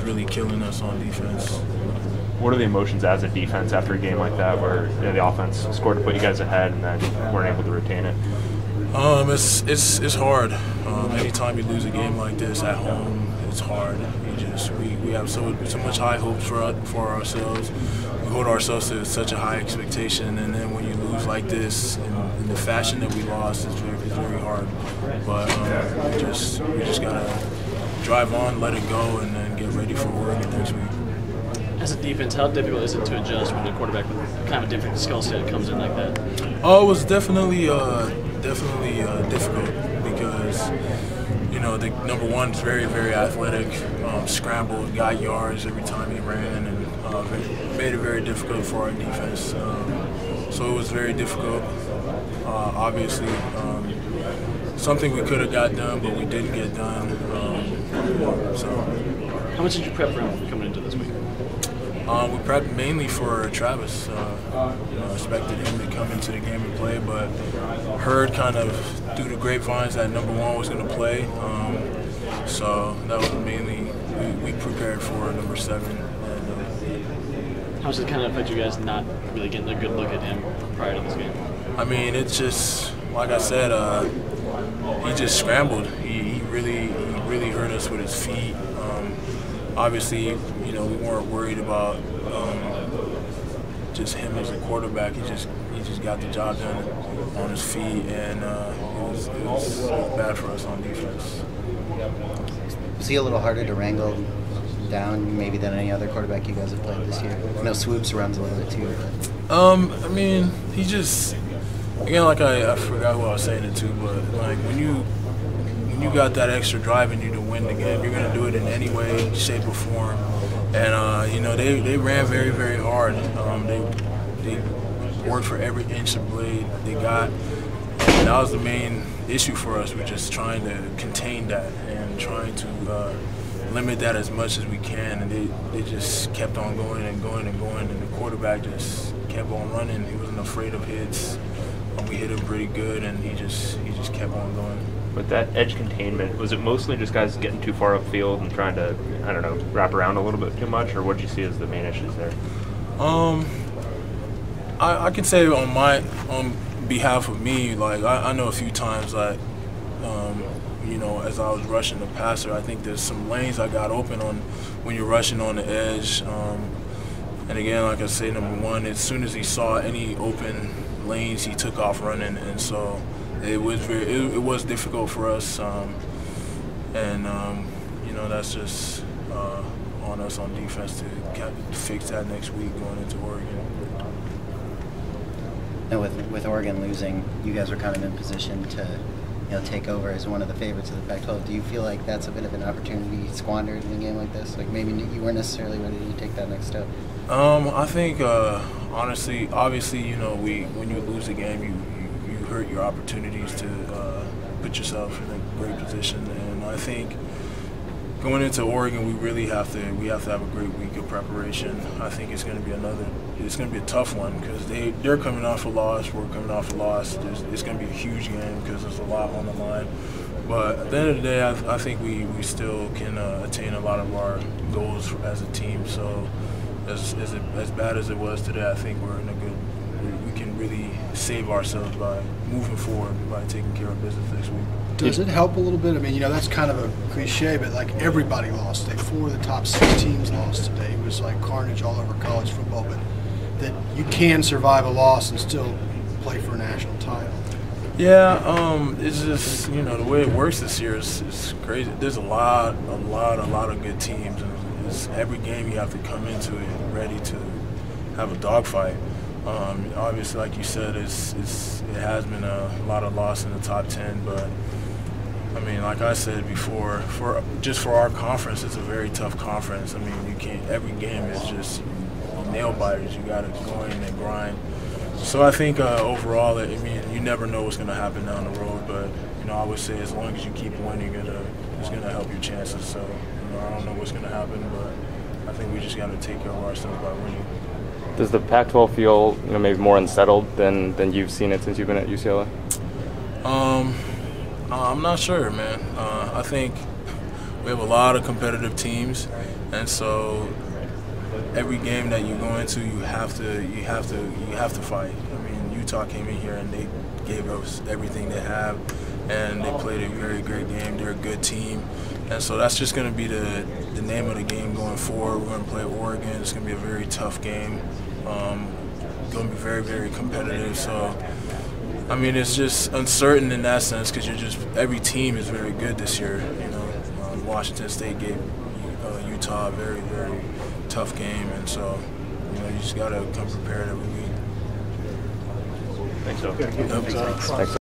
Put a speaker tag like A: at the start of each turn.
A: really killing us on defense.
B: What are the emotions as a defense after a game like that, where the offense scored to put you guys ahead and then weren't able to retain it?
A: It's hard. Anytime you lose a game like this at home, it's hard. We have so much high hopes for ourselves. We hold ourselves to such a high expectation, and then when you lose like this in the fashion that we lost, it's very hard. But we just gotta drive on, let it go, and then get ready for Oregon next week.
C: As a defense, how difficult is it to adjust when the quarterback with kind of a different skill set comes in like that?
A: Oh, it was definitely difficult because, you know, the number one is very, very athletic, scrambled, got yards every time he ran, and made it very difficult for our defense. So it was very difficult. Obviously, something we could have got done, but we didn't get done.
C: How much did you prep for him coming into this week?
A: We prepped mainly for Travis. Expected him to come into the game and play, but heard kind of through the grapevines that number one was going to play. So that was mainly we prepared for number 7.
C: How does it kind of affect you guys not really getting a good look at him prior to this game?
A: I mean, it's just like I said. He just scrambled. He really hurt us with his feet. Obviously, you know, we weren't worried about just him as a quarterback. He just got the job done on his feet, and it was bad for us on defense.
D: Was he a little harder to wrangle down maybe than any other quarterback you guys have played this year? I know Swoops runs a little bit too. But.
A: I mean, he just, again, like I forgot who I was saying it to, but like when you got that extra drive in you to win the game, you're going to do it in any way, shape, or form. And, you know, they ran very, very hard. They worked for every inch of blade they got. And that was the main issue for us. We're just trying to contain that and trying to limit that as much as we can. And they just kept on going and going and going. And the quarterback just kept on running. He wasn't afraid of hits. We hit him pretty good, and he just kept on going.
B: With that edge containment, was it mostly just guys getting too far upfield and trying to, I don't know, wrap around a little bit too much, or what did you see as the main issues there?
A: I can say on behalf of me, like I know a few times that, you know, as I was rushing the passer, I think there's some lanes I got open on when you're rushing on the edge. And again, like I say, number one, as soon as he saw any open lanes, he took off running, and so it was difficult for us, and you know, that's just on us on defense to fix that next week going into Oregon.
D: Now with Oregon losing, you guys are kind of in position to, you know, take over as one of the favorites of the Pac-12. Do you feel like that's a bit of an opportunity squandered in a game like this? Like maybe you weren't necessarily ready to take that next step.
A: I think honestly, obviously, you know, when you lose a game, you hurt your opportunities to put yourself in a great position. And I think going into Oregon, we have to have a great week of preparation. I think it's going to be a tough one because they're coming off a loss, we're coming off a loss. It's going to be a huge game because there's a lot on the line. But at the end of the day, I think we still can attain a lot of our goals as a team. So as bad as it was today, I think we're in a good. We can really save ourselves by moving forward by taking care of business next week.
E: Does it help a little bit? I mean, you know, that's kind of a cliche, but like everybody lost today. 4 of the top 6 teams lost today. It was like carnage all over college football. But that you can survive a loss and still play for a national title.
A: Yeah, it's just, you know, the way it works this year is crazy. There's a lot of good teams, and every game you have to come into it ready to have a dogfight. Obviously, like you said, it has been a lot of loss in the top 10, but I mean, like I said before, for our conference, it's a very tough conference. I mean, you can't. Every game is just nail biters. You got to go in and grind. So I think overall, I mean, you never know what's going to happen down the road, but you know, I would say as long as you keep winning, it's going to help your chances. So you know, I don't know what's going to happen, but I think we just got to take care of ourselves by winning.
F: Does the Pac-12 feel, you know, maybe more unsettled than you've seen it since you've been at UCLA?
A: I'm not sure, man. I think we have a lot of competitive teams, and so every game that you go into, you have to fight. I mean, Utah came in here and they gave us everything they have, and they played a very great game. They're a good team, and so that's just going to be the name of the game going forward. We're going to play Oregon. It's going to be a very tough game. Going to be very, very competitive. So, I mean, it's just uncertain in that sense because every team is very good this year. You know, Washington State gave Utah a very, very tough game, and so you know you just got to come prepared every week.
B: Thanks, so.
A: Yep.
F: Thanks.